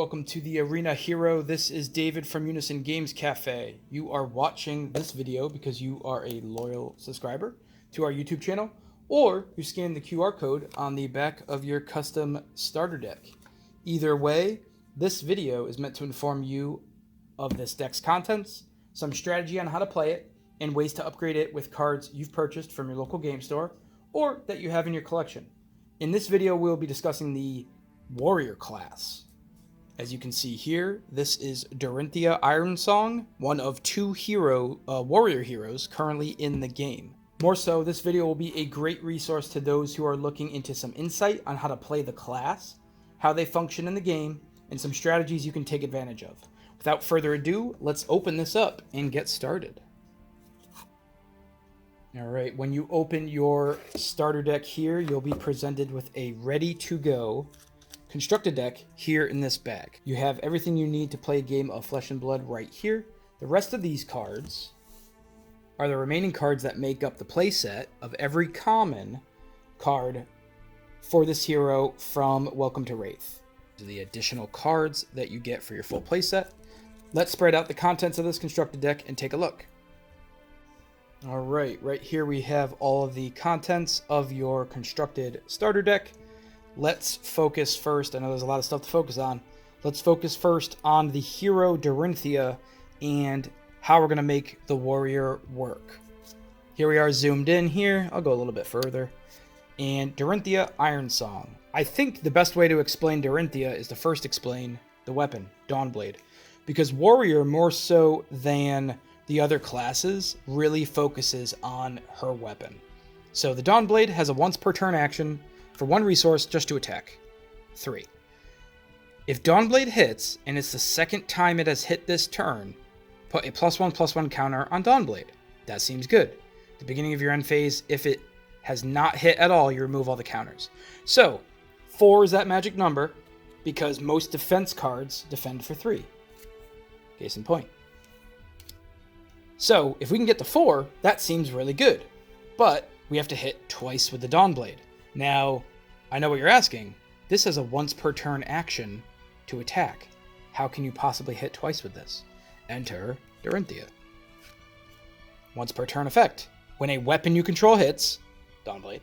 welcome to the Arena Hero. This is David from Unison Games Cafe. You are watching this video because you are a loyal subscriber to our YouTube channel, or you scan the QR code on the back of your custom starter deck. Either way, this video is meant to inform you of this deck's contents, some strategy on how to play it, and ways to upgrade it with cards you've purchased from your local game store or that you have in your collection. In this video, we'll be discussing the Warrior class. As you can see here, this is Dorinthea Ironsong, one of two warrior heroes currently in the game. More so, this video will be a great resource to those who are looking into some insight on how to play the class, how they function in the game, and some strategies you can take advantage of. Without further ado, let's open this up and get started. Alright, when you open your starter deck here, you'll be presented with a ready-to-go constructed deck here in this bag. You have everything you need to play a game of Flesh and Blood right here. The rest of these cards are the remaining cards that make up the playset of every common card for this hero from Welcome to Wraith. These are the additional cards that you get for your full playset. Let's spread out the contents of this constructed deck and take a look. Alright, right here we have all of the contents of your constructed starter deck. Let's focus first. I know there's a lot of stuff to focus on. Let's focus first on the hero Dorinthea and how we're going to make the warrior work. Here we are zoomed in here. I'll go a little bit further. And Dorinthea Ironsong. I think the best way to explain Dorinthea is to first explain the weapon, Dawnblade. Because warrior, more so than the other classes, really focuses on her weapon. So the Dawnblade has a once per turn action for one resource just to attack. 3. If Dawnblade hits, and it's the second time it has hit this turn, put a +1/+1 counter on Dawnblade. That seems good. At the beginning of your end phase, if it has not hit at all, you remove all the counters. So, 4 is that magic number, because most defense cards defend for 3. Case in point. So, if we can get to 4, that seems really good. But we have to hit twice with the Dawnblade. Now, I know what you're asking. This has a once per turn action to attack. How can you possibly hit twice with this? Enter Dorinthea. Once per turn effect. When a weapon you control hits, Dawnblade,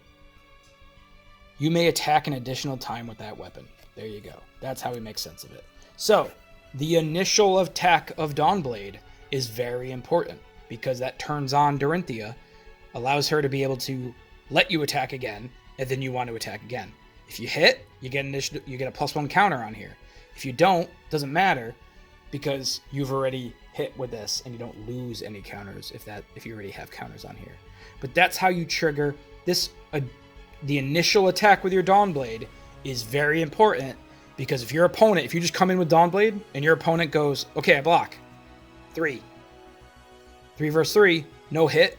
you may attack an additional time with that weapon. There you go. That's how we make sense of it. So, the initial attack of Dawnblade is very important because that turns on Dorinthea, allows her to be able to let you attack again, and then you want to attack again. If you hit, you get a +1 counter on here. If you don't, doesn't matter because you've already hit with this and you don't lose any counters if you already have counters on here. But that's how you trigger this. The initial attack with your Dawnblade is very important because if you just come in with Dawnblade and your opponent goes, okay, I block. 3 versus 3, no hit,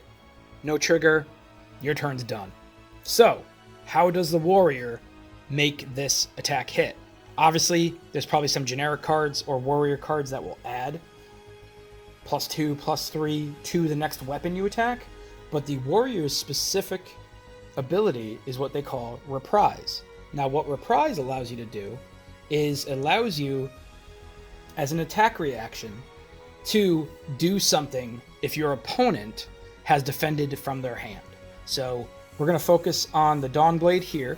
no trigger, your turn's done. So, how does the warrior make this attack hit? Obviously, there's probably some generic cards or warrior cards that will add +2, +3 to the next weapon you attack, but the warrior's specific ability is what they call Reprise. Now, what Reprise allows you to do is allows you, as an attack reaction, to do something if your opponent has defended from their hand. So, we're going to focus on the Dawnblade here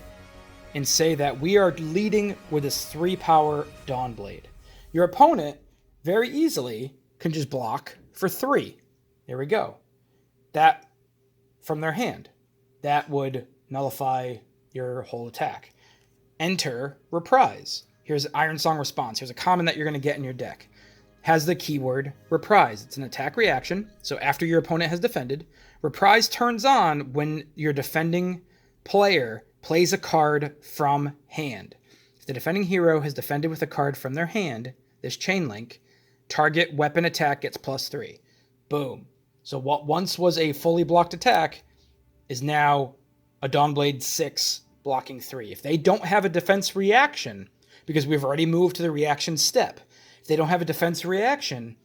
and say that we are leading with this 3-power Dawnblade. Your opponent very easily can just block for 3. There we go. That from their hand. That would nullify your whole attack. Enter Reprise. Here's Ironsong Response. Here's a common that you're going to get in your deck. Has the keyword Reprise. It's an attack reaction. So after your opponent has defended, Reprise turns on when your defending player plays a card from hand. If the defending hero has defended with a card from their hand, this chain link, target weapon attack gets +3. Boom. So what once was a fully blocked attack is now a Dawnblade 6 blocking 3. If they don't have a defense reaction, because we've already moved to the reaction step, if they don't have a defense reaction,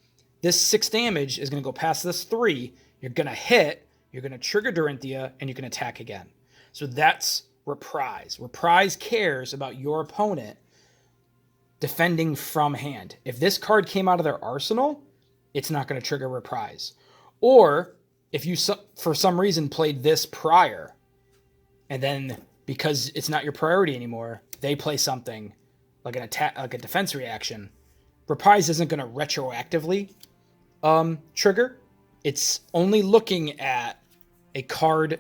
this 6 damage is going to go past this 3. You're going to hit, you're going to trigger Dorinthea, and you can attack again. So that's Reprise. Reprise cares about your opponent defending from hand. If this card came out of their arsenal, it's not going to trigger Reprise. Or if you, for some reason, played this prior, and then because it's not your priority anymore, they play something like an attack, like a defense reaction, Reprise isn't going to retroactively trigger. It's only looking at a card.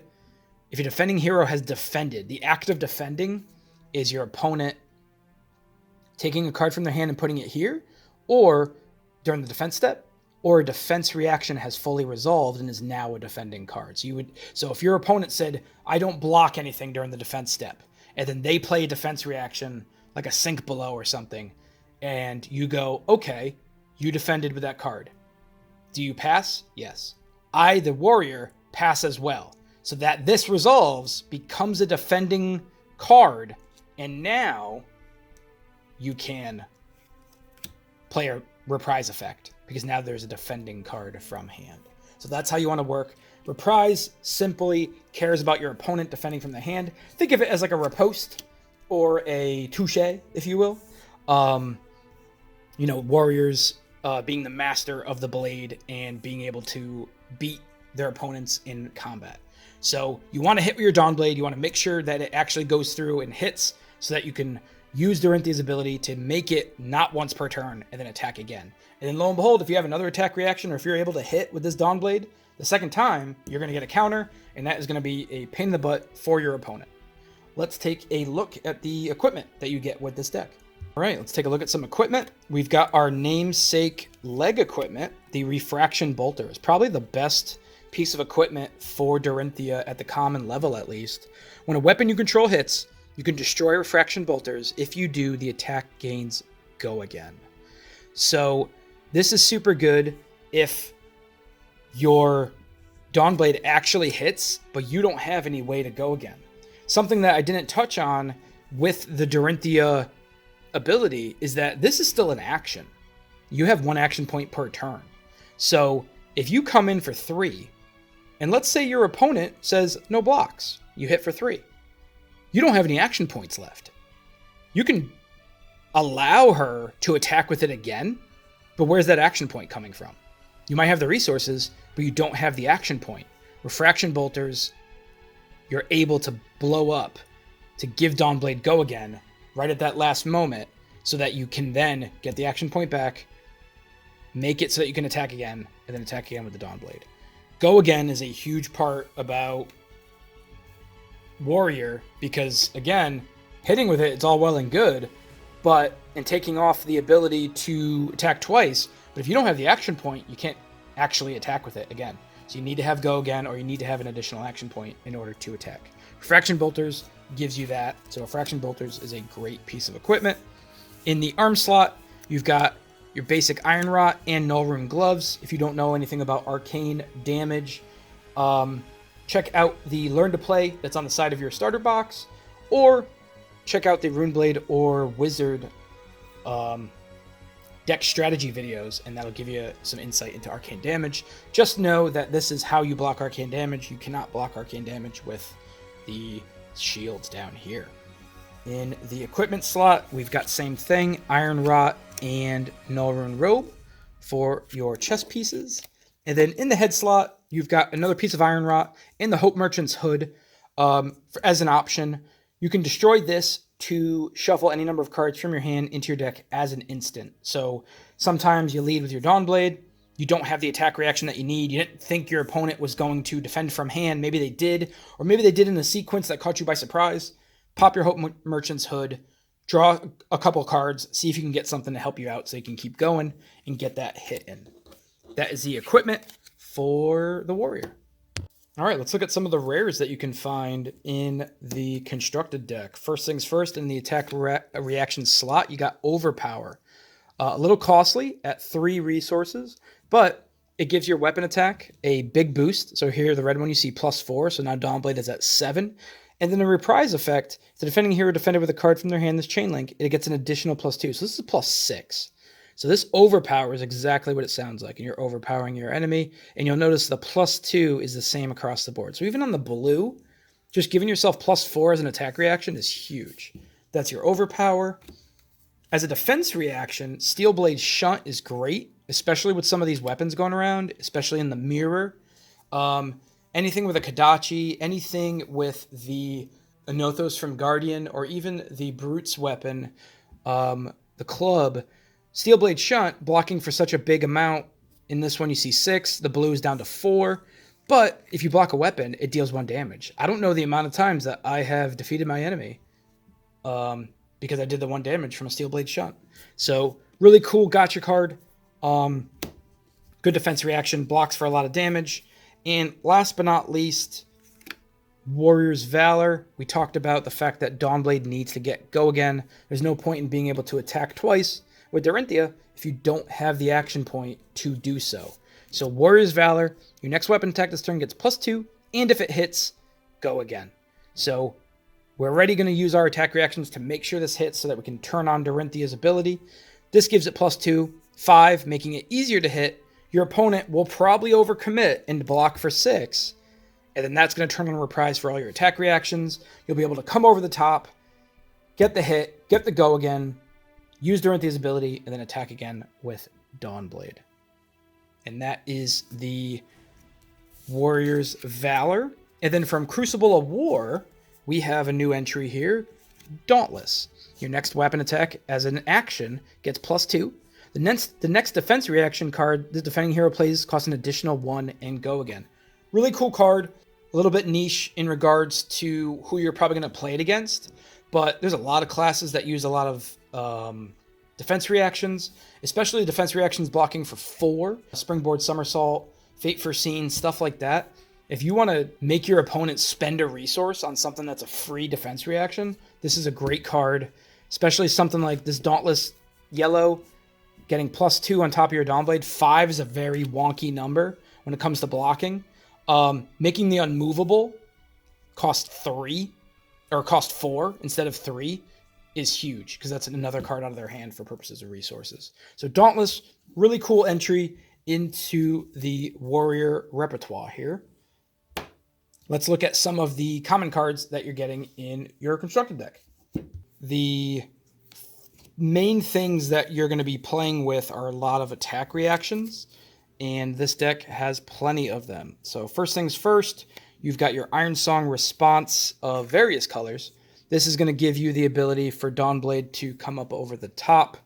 If your defending hero has defended, the act of defending is your opponent taking a card from their hand and putting it here, or during the defense step, or a defense reaction has fully resolved and is now a defending card. So if your opponent said, I don't block anything during the defense step, and then they play a defense reaction like a sink below or something, and you go, okay, you defended with that card. Do you pass? Yes. I, the warrior, pass as well. So that this resolves, becomes a defending card, and now you can play a Reprise effect, because now there's a defending card from hand. So that's how you want to work. Reprise simply cares about your opponent defending from the hand. Think of it as like a riposte or a touche, if you will. Warriors being the master of the blade and being able to beat their opponents in combat. So you want to hit with your Dawnblade. You want to make sure that it actually goes through and hits so that you can use Dorinthea's ability to make it not once per turn and then attack again. And then lo and behold, if you have another attack reaction or if you're able to hit with this Dawnblade the second time, you're going to get a counter, and that is going to be a pain in the butt for your opponent. Let's take a look at the equipment that you get with this deck. All right, let's take a look at some equipment. We've got our namesake leg equipment. The Refraction Bolter is probably the best piece of equipment for Dorinthea at the common level, at least. When a weapon you control hits, you can destroy Refraction Bolters. If you do, the attack gains go again. So this is super good if your Dawnblade actually hits, but you don't have any way to go again. Something that I didn't touch on with the Dorinthea ability is that this is still an action. You have one action point per turn. So if you come in for 3, and let's say your opponent says no blocks, you hit for 3. You don't have any action points left. You can allow her to attack with it again, but where's that action point coming from? You might have the resources, but you don't have the action point. Refraction Bolters, you're able to blow up to give Dawnblade go again right at that last moment so that you can then get the action point back, make it so that you can attack again, and then attack again with the Dawnblade. Go again is a huge part about Warrior because, again, hitting with it, it's all well and good, but and taking off the ability to attack twice, but if you don't have the action point, you can't actually attack with it again. So you need to have go again, or you need to have an additional action point in order to attack. Refraction Bolters gives you that, so Refraction Bolters is a great piece of equipment. In the arm slot, you've got your basic Iron Rot and Null Rune Gloves. If you don't know anything about arcane damage, check out the Learn to Play that's on the side of your starter box, or check out the Runeblade or Wizard deck strategy videos, and that'll give you some insight into arcane damage. Just know that this is how you block arcane damage. You cannot block arcane damage with the shields down here. In the equipment slot, we've got same thing, Iron Rot and Null Rune Robe for your chest pieces. And then in the head slot, you've got another piece of Iron Rot and the Hope Merchant's Hood as an option. You can destroy this to shuffle any number of cards from your hand into your deck as an instant. So sometimes you lead with your Dawnblade, you don't have the attack reaction that you need, you didn't think your opponent was going to defend from hand, maybe they did, or maybe they did in a sequence that caught you by surprise. Pop your Hope Merchant's Hood, draw a couple cards, see if you can get something to help you out so you can keep going and get that hit in. That is the equipment for the Warrior. All right, let's look at some of the rares that you can find in the constructed deck. First things first, in the attack reaction slot, you got Overpower. A little costly at 3 resources, but it gives your weapon attack a big boost. So here, the red one, you see +4, so now Dawnblade is at 7. And then a Reprise effect, if the defending hero defended with a card from their hand, this chain link, it gets an additional +2. So this is +6. So this Overpower is exactly what it sounds like, and you're overpowering your enemy. And you'll notice the +2 is the same across the board. So even on the blue, just giving yourself +4 as an attack reaction is huge. That's your Overpower. As a defense reaction, Steelblade Shunt is great, especially with some of these weapons going around, especially in the mirror. Anything with a Kodachi, anything with the Anothos from Guardian, or even the Brute's weapon, the club. Steelblade Shunt, blocking for such a big amount. In this one, you see 6. The blue is down to 4. But if you block a weapon, it deals 1 damage. I don't know the amount of times that I have defeated my enemy because I did the 1 damage from a Steelblade Shunt. So really cool gotcha card. Good defense reaction, blocks for a lot of damage. And last but not least, Warrior's Valor. We talked about the fact that Dawnblade needs to get go again. There's no point in being able to attack twice with Dorinthea if you don't have the action point to do so. So Warrior's Valor, your next weapon attack this turn gets +2, and if it hits, go again. So we're already going to use our attack reactions to make sure this hits so that we can turn on Dorinthea's ability. This gives it +2, 5, making it easier to hit. Your opponent will probably overcommit and block for 6, and then that's going to turn on Reprise for all your attack reactions. You'll be able to come over the top, get the hit, get the go again, use Dorinthea's ability, and then attack again with Dawnblade. And that is the Warrior's Valor. And then from Crucible of War, we have a new entry here, Dauntless. Your next weapon attack as an action gets +2. The next defense reaction card the defending hero plays costs an additional 1 and go again. Really cool card. A little bit niche in regards to who you're probably going to play it against. But there's a lot of classes that use a lot of defense reactions, especially defense reactions blocking for 4, Springboard Somersault, Fate Foreseen, stuff like that. If you want to make your opponent spend a resource on something that's a free defense reaction, this is a great card, especially something like this Dauntless yellow, getting +2 on top of your Dawnblade. 5 is a very wonky number when it comes to blocking. Making the unmovable cost 4 instead of 3 is huge, because that's another card out of their hand for purposes of resources. So Dauntless, really cool entry into the Warrior repertoire here. Let's look at some of the common cards that you're getting in your constructed deck. The main things that you're going to be playing with are a lot of attack reactions, and this deck has plenty of them. So first things first, you've got your Ironsong Response of various colors. This is going to give you the ability for Dawnblade to come up over the top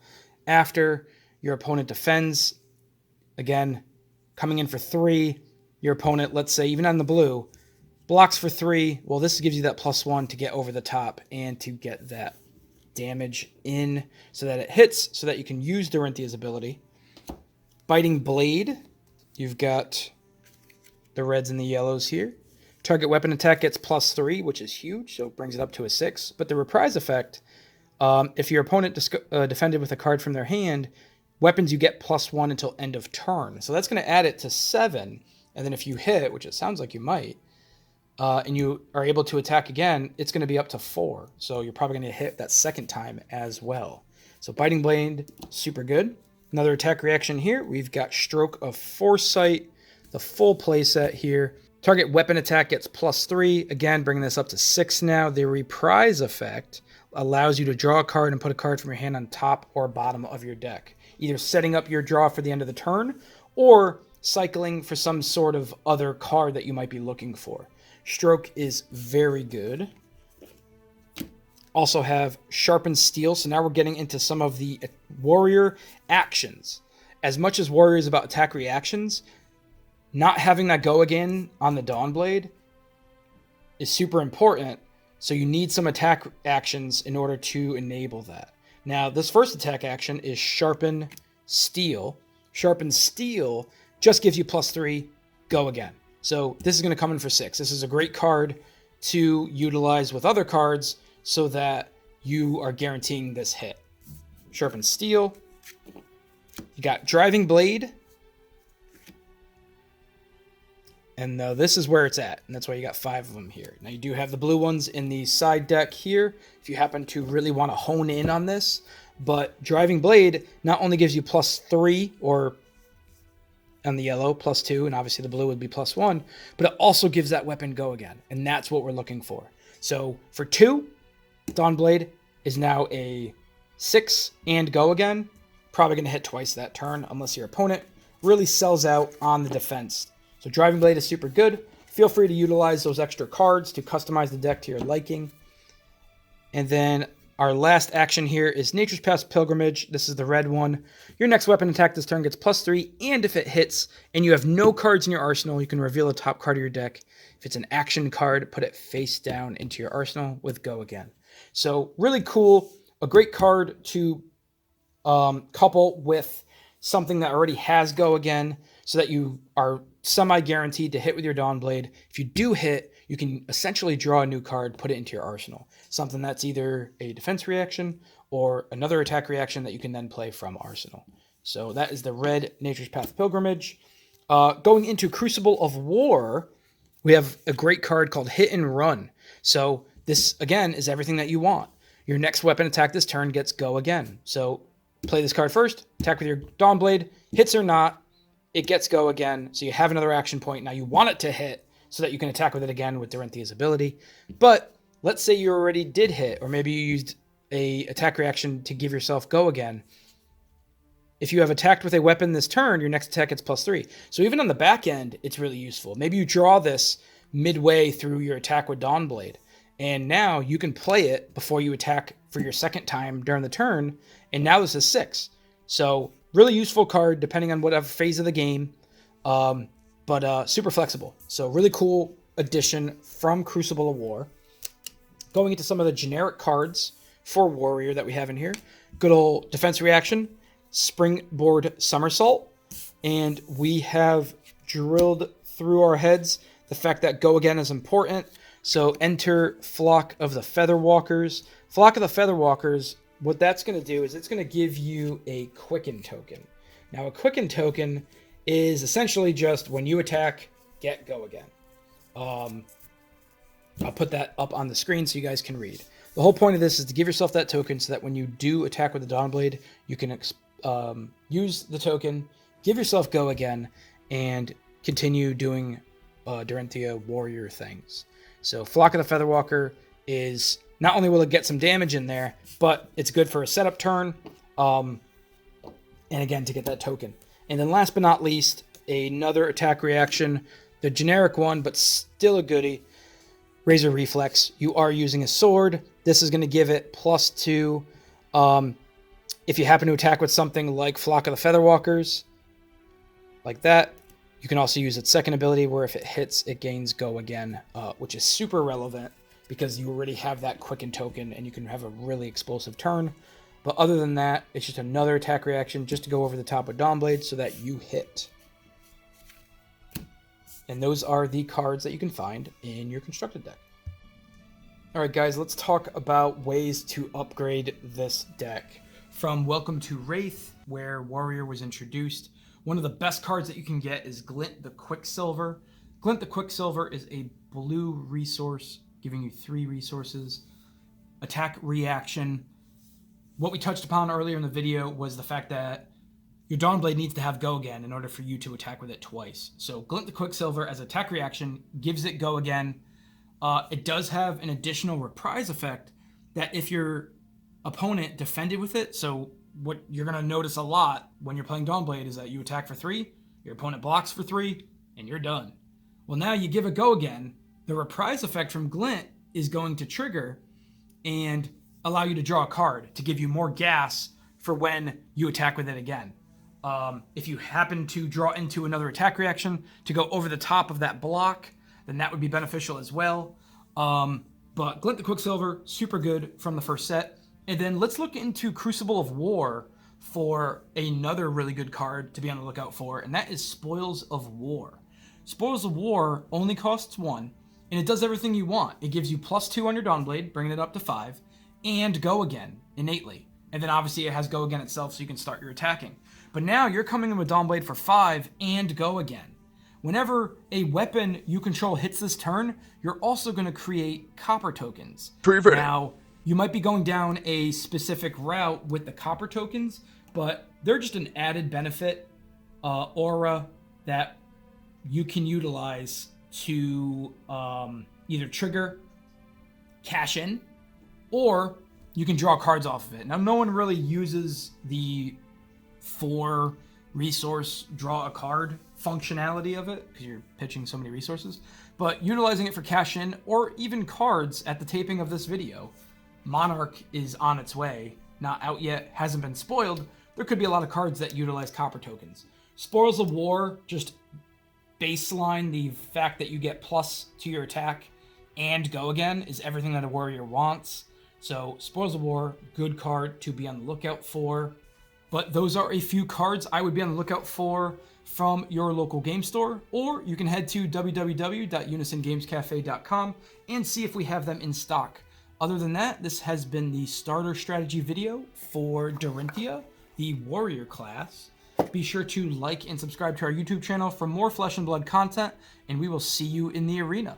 after your opponent defends. Again, coming in for 3. Your opponent, let's say, even on the blue, blocks for 3. Well, this gives you that +1 to get over the top and to get that damage in so that it hits, so that you can use Dorinthea's ability. Biting Blade. You've got the reds and the yellows here. Target weapon attack gets +3, which is huge, so it brings it up to a 6. But the Reprise effect, if your opponent defended with a card from their hand, weapons you get +1 until end of turn. So that's going to add it to 7. And then if you hit, which it sounds like you might, and you are able to attack again, it's going to be up to 4. So you're probably going to hit that second time as well. So Biting Blade, super good. Another attack reaction here, we've got Stroke of Foresight, the full playset here. Target weapon attack gets +3. Again, bringing this up to 6 now. The Reprise effect allows you to draw a card and put a card from your hand on top or bottom of your deck, either setting up your draw for the end of the turn or cycling for some sort of other card that you might be looking for. Stroke is very good. Also have Sharpen Steel. So now we're getting into some of the warrior actions. As much as warrior is about attack reactions, not having that go again on the Dawnblade is super important. So you need some attack actions in order to enable that. Now, this first attack action is Sharpen Steel. Sharpen Steel just gives you +3, go again. So this is going to come in for 6. This is a great card to utilize with other cards so that you are guaranteeing this hit. Sharpen Steel. You got Driving Blade. And this is where it's at, and that's why you got 5 of them here. Now you do have the blue ones in the side deck here, if you happen to really want to hone in on this. But Driving Blade not only gives you +3, or on the yellow, +2, and obviously the blue would be +1, but it also gives that weapon go again, and that's what we're looking for. So for 2, Dawnblade is now a 6 and go again, probably going to hit twice that turn unless your opponent really sells out on the defense. So Driving Blade is super good. Feel free to utilize those extra cards to customize the deck to your liking. And then our last action here is Nature's Path Pilgrimage. This is the red one. Your next weapon attack this turn gets +3, and if it hits and you have no cards in your arsenal, you can reveal the top card of your deck. If it's an action card, put it face down into your arsenal with go again. So really cool. A great card to couple with something that already has go again so that you are semi-guaranteed to hit with your Dawnblade. If you do hit, you can essentially draw a new card, put it into your arsenal. Something that's either a defense reaction or another attack reaction that you can then play from arsenal. So that is the red Nature's Path Pilgrimage. Going into Crucible of War, we have a great card called Hit and Run. So this, again, is everything that you want. Your next weapon attack this turn gets go again. So play this card first, attack with your Dawnblade, hits or not, it gets go again. So you have another action point. Now you want it to hit so that you can attack with it again with Dorinthea's ability. But let's say you already did hit, or maybe you used a attack reaction to give yourself go again. If you have attacked with a weapon this turn, your next attack gets +3. So even on the back end, it's really useful. Maybe you draw this midway through your attack with Dawnblade, and now you can play it before you attack for your second time during the turn, and now this is 6. So really useful card depending on whatever phase of the game, but super flexible. So really cool addition from Crucible of War. Going into some of the generic cards for Warrior that we have in here. Good old defense reaction, Springboard Somersault, and we have drilled through our heads the fact that go again is important. So enter Flock of the Featherwalkers. Flock of the Featherwalkers, what that's going to do is it's going to give you a Quicken token. Now a Quicken token is essentially just when you attack, get go again. I'll put that up on the screen so you guys can read. The whole point of this is to give yourself that token so that when you do attack with the Dawnblade, you can use the token, give yourself go again, and continue doing Dorinthea warrior things. So Flock of the Featherwalker is, not only will it get some damage in there, but it's good for a setup turn, and again, to get that token. And then last but not least, another attack reaction, the generic one, but still a goodie, Razor Reflex. You are using a sword. This is going to give it +2. If you happen to attack with something like Flock of the Featherwalkers, like that, you can also use its second ability where if it hits, it gains go again, which is super relevant because you already have that Quicken token and you can have a really explosive turn. But other than that, it's just another attack reaction just to go over the top of Dawnblade so that you hit. And those are the cards that you can find in your constructed deck. Alright guys, let's talk about ways to upgrade this deck. From Welcome to Wraith, where Warrior was introduced, one of the best cards that you can get is Glint the Quicksilver. Glint the Quicksilver is a blue resource, giving you 3 resources. Attack reaction. What we touched upon earlier in the video was the fact that your Dawnblade needs to have go again in order for you to attack with it twice. So Glint the Quicksilver as attack reaction gives it go again. It does have an additional reprise effect that if your opponent defended with it, so what you're going to notice a lot when you're playing Dawnblade is that you attack for 3, your opponent blocks for 3, and you're done. Well, now you give a go again, the reprise effect from Glint is going to trigger and allow you to draw a card to give you more gas for when you attack with it again. If you happen to draw into another attack reaction to go over the top of that block, then that would be beneficial as well. But Glint the Quicksilver, super good from the first set. And then let's look into Crucible of War for another really good card to be on the lookout for, and that is Spoils of War. Spoils of War only costs 1, and it does everything you want. It gives you +2 on your Dawnblade, bringing it up to 5, and go again innately. And then obviously it has go again itself, so you can start your attacking. But now you're coming in with Dawnblade for 5 and go again. Whenever a weapon you control hits this turn, you're also going to create copper tokens. Now, you might be going down a specific route with the copper tokens, but they're just an added benefit aura that you can utilize to either trigger cash in, or you can draw cards off of it. Now, no one really uses the 4 resource draw a card functionality of it because you're pitching so many resources, but utilizing it for cash in or even cards at the taping of this video, Monarch is on its way, not out yet, hasn't been spoiled. There could be a lot of cards that utilize copper tokens. Spoils of War, just baseline the fact that you get plus to your attack and go again is everything that a warrior wants. So Spoils of War, good card to be on the lookout for. But those are a few cards I would be on the lookout for from your local game store, or you can head to www.unisongamescafe.com and see if we have them in stock. Other than that, this has been the starter strategy video for Dorinthea, the warrior class. Be sure to like and subscribe to our YouTube channel for more Flesh and Blood content, and we will see you in the arena.